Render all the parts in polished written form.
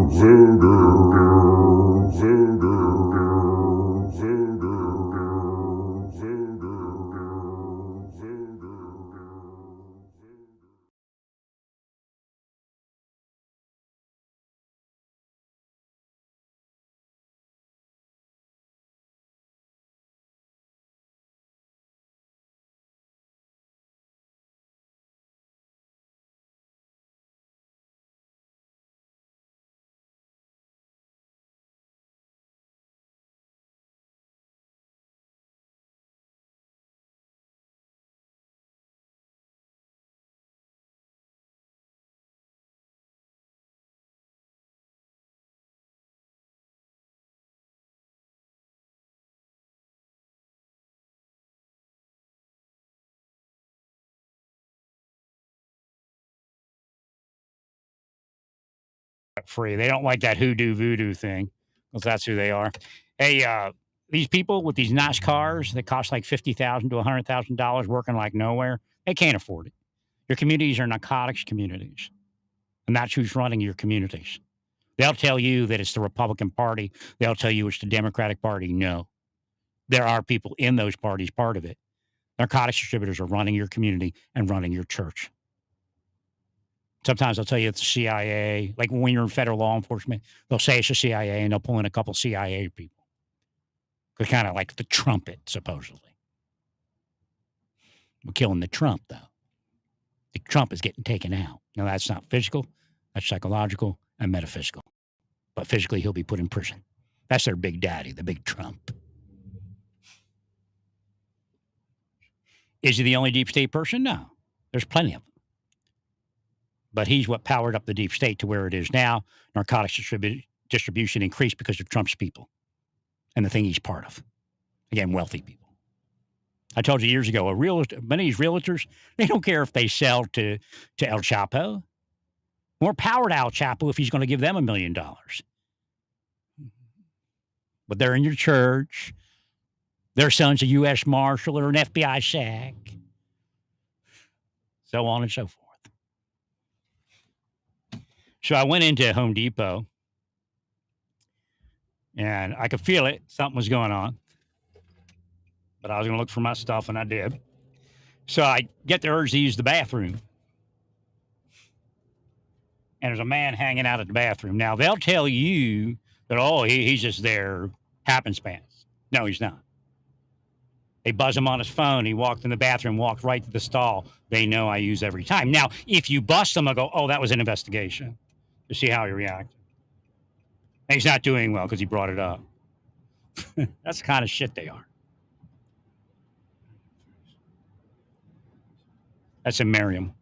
Voodoo, voodoo, voodoo, voodoo, voodoo. Free. They don't like that hoodoo voodoo thing because that's who they are. Hey, these people with these nice cars that cost like $50,000 to $100,000 working like nowhere, they can't afford it. Your communities are narcotics communities, and that's who's running your communities. They'll tell you that it's the Republican Party. They'll tell you it's the Democratic Party. No, there are people in those parties part of it. Narcotics distributors are running your community and running your church. Sometimes they'll tell you it's the CIA. Like when you're in federal law enforcement, they'll say it's the CIA and they'll pull in a couple CIA people. They're kind of like the trumpet, supposedly. We're killing the Trump, though. The Trump is getting taken out. Now, that's not physical, that's psychological and metaphysical. But physically, he'll be put in prison. That's their big daddy, the big Trump. Is he the only deep state person? No. There's plenty of them. But he's what powered up the deep state to where it is now. Narcotics distribution increased because of Trump's people and the thing he's part of. Again, wealthy people. I told you years ago, many of these realtors, they don't care if they sell to El Chapo. More power to El Chapo if he's going to give them $1 million. But they're in your church. Their son's a U.S. Marshal or an FBI SAC. So on and so forth. So I went into Home Depot, and I could feel it. Something was going on. But I was going to look for my stuff, and I did. So I get the urge to use the bathroom. And there's a man hanging out at the bathroom. Now, they'll tell you that, oh, he's just there happenstance. No, he's not. They buzz him on his phone. He walked in the bathroom, walked right to the stall. They know I use every time. Now, if you bust him, I'll go, oh, that was an investigation to see how he reacted. And he's not doing well because he brought it up. That's the kind of shit they are. That's in Merriam.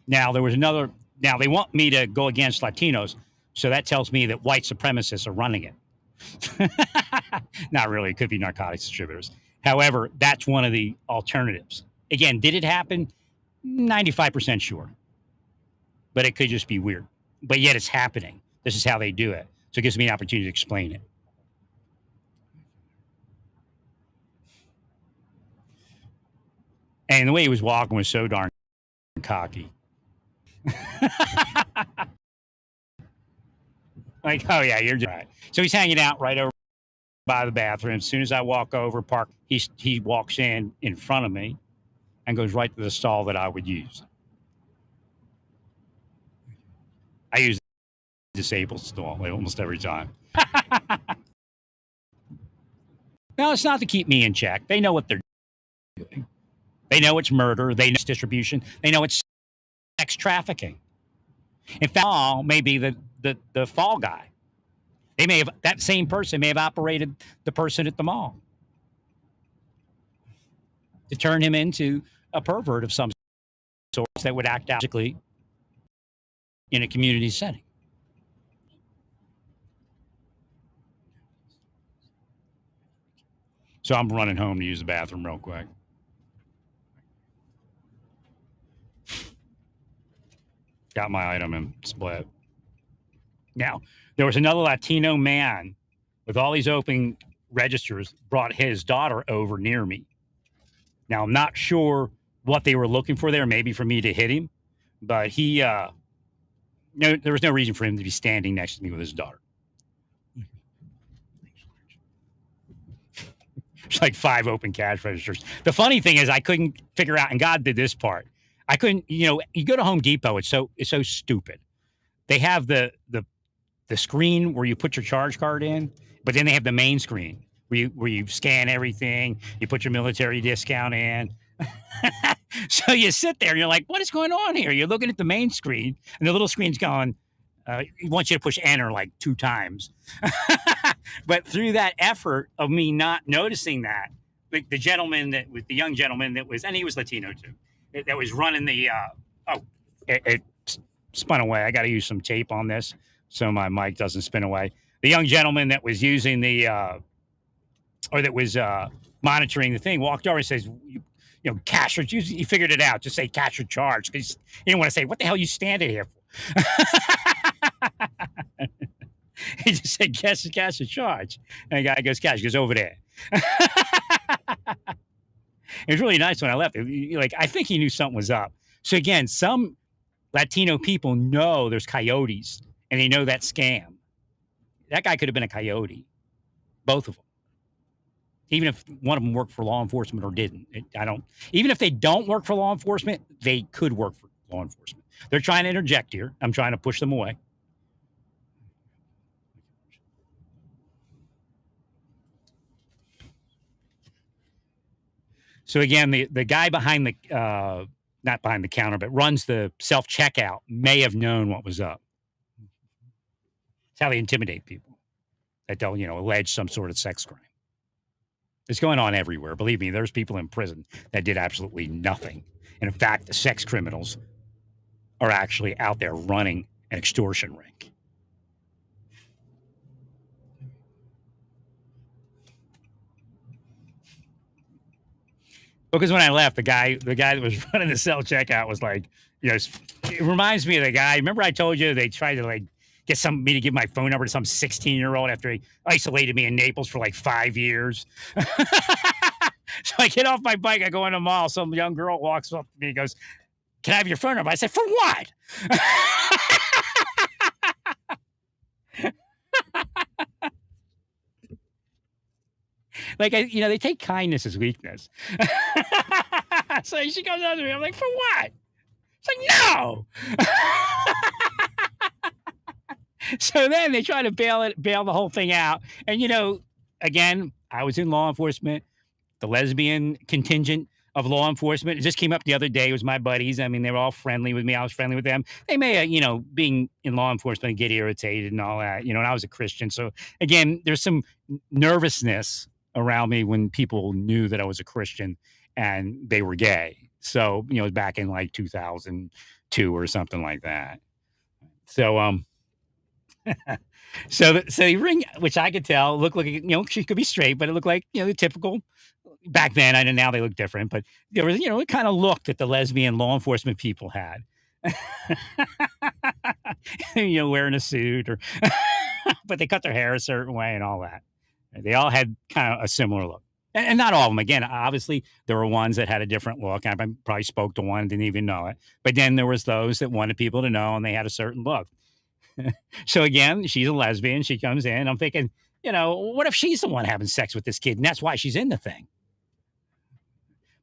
Now, there was another. Now, they want me to go against Latinos. So that tells me that white supremacists are running it. Not really. It could be narcotics distributors. However, that's one of the alternatives. Again, did it happen? 95% sure. But it could just be weird. But yet it's happening. This is how they do it. So it gives me an opportunity to explain it. And the way he was walking was so darn cocky. Like, oh, yeah, you're right. So he's hanging out right over by the bathroom. As soon as I walk over, he walks in front of me and goes right to the stall that I would use. I use the disabled stall almost every time. No, it's not to keep me in check. They know what they're doing. They know it's murder. They know it's distribution. They know it's sex trafficking. In fact, may be the fall guy. That same person may have operated the person at the mall to turn him into a pervert of some sort that would act logically in a community setting. So I'm running home to use the bathroom real quick. Got my item and split. Now, there was another Latino man with all these open registers, brought his daughter over near me. Now, I'm not sure what they were looking for there, maybe for me to hit him, but he no, there was no reason for him to be standing next to me with his daughter. There's like 5 open cash registers. The funny thing is, I couldn't figure out, and God did this part. I couldn't, you go to Home Depot. It's so stupid. They have the screen where you put your charge card in, but then they have the main screen where you scan everything. You put your military discount in. So you sit there and you're like, what is going on here? You're looking at the main screen, and the little screen's going. He wants you to push enter like 2 times. But through that effort of me not noticing that, the gentleman that was the young gentleman that was, and he was Latino too, that was running the, it spun away. I got to use some tape on this so my mic doesn't spin away. The young gentleman that was using or that was monitoring the thing walked over and says, cash or he figured it out. Just say cash or charge, because he didn't want to say, what the hell are you standing here for? He just said, cash or charge. And the guy goes, cash. He goes, over there. It was really nice when I left. I think he knew something was up. So again, some Latino people know there's coyotes, and they know that scam. That guy could have been a coyote. Both of them. Even if one of them worked for law enforcement or didn't. Even if they don't work for law enforcement, they could work for law enforcement. They're trying to interject here. I'm trying to push them away. So again, the guy behind the not behind the counter, but runs the self checkout may have known what was up. It's how they intimidate people that they'll allege some sort of sex crime. It's going on everywhere. Believe me, there's people in prison that did absolutely nothing. And in fact, the sex criminals are actually out there running an extortion ring. Because when I left, the guy that was running the self checkout was like, it reminds me of the guy. Remember I told you they tried to get me to give my phone number to some 16-year-old after he isolated me in Naples for 5 years. So I get off my bike, I go in the mall. Some young girl walks up to me and goes, can I have your phone number? I said, for what? They take kindness as weakness. So she comes up to me. I'm like, for what? It's like, no. So then they try to bail the whole thing out. And, again, I was in law enforcement. The lesbian contingent of law enforcement. It just came up the other day. It was my buddies. I mean, they were all friendly with me. I was friendly with them. They may, being in law enforcement, get irritated and all that, and I was a Christian. So again, there's some nervousness around me when people knew that I was a Christian and they were gay. So, it was back in 2002 or something like that. So, so the ring, which I could tell, looked like, she could be straight, but it looked like, the typical back then. I know now they look different, but there was, it kind of looked that the lesbian law enforcement people had, wearing a suit but they cut their hair a certain way and all that. They all had kind of a similar look. And not all of them. Again, obviously, there were ones that had a different look. I probably spoke to one, didn't even know it. But then there was those that wanted people to know, and they had a certain look. So again, she's a lesbian. She comes in. I'm thinking, what if she's the one having sex with this kid, and that's why she's in the thing?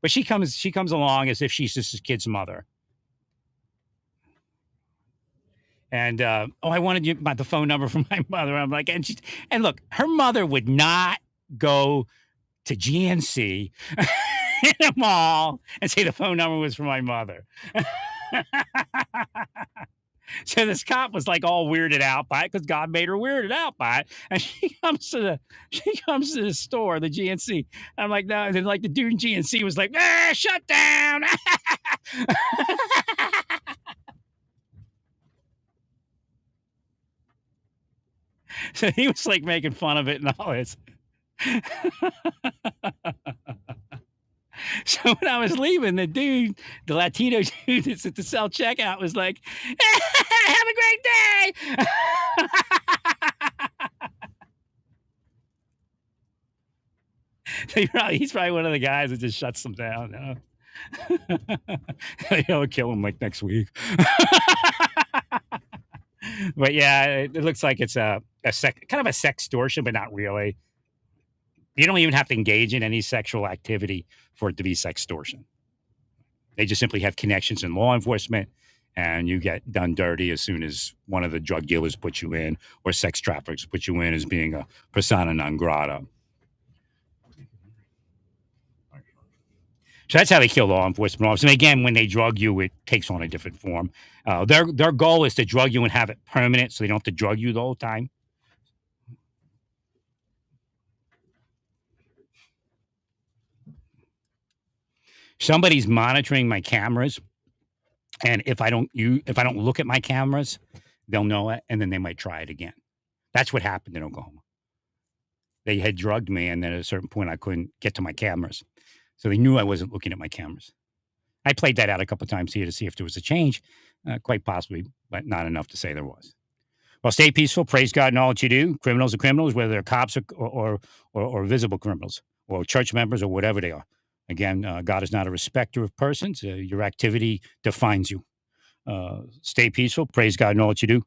But she comes along as if she's just this kid's mother. And I wanted you the phone number from my mother. I'm like, and look, her mother would not go to GNC in a mall and say the phone number was for my mother. So this cop was all weirded out by it because God made her weirded out by it. And she comes to the store, the GNC. I'm like, no. And then the dude in GNC was like, shut down. So he was making fun of it and all this. So when I was leaving, the Latino dude that's at the self checkout was like, have a great day. So he's probably one of the guys that just shuts them down. He'll kill him like next week. But yeah, it looks like it's kind of a sextortion, but not really. You don't even have to engage in any sexual activity for it to be sextortion. They just simply have connections in law enforcement, and you get done dirty as soon as one of the drug dealers puts you in, or sex traffickers put you in as being a persona non grata. So that's how they kill law enforcement officers. And again, when they drug you, it takes on a different form. Their goal is to drug you and have it permanent, so they don't have to drug you the whole time. Somebody's monitoring my cameras, and if I don't look at my cameras, they'll know it, and then they might try it again. That's what happened in Oklahoma. They had drugged me, and then at a certain point, I couldn't get to my cameras, so they knew I wasn't looking at my cameras. I played that out a couple of times here to see if there was a change, quite possibly, but not enough to say there was. Well, stay peaceful. Praise God in all that you do. Criminals are criminals, whether they're cops or visible criminals or church members or whatever they are. Again, God is not a respecter of persons. Your activity defines you. Stay peaceful. Praise God in all that you do.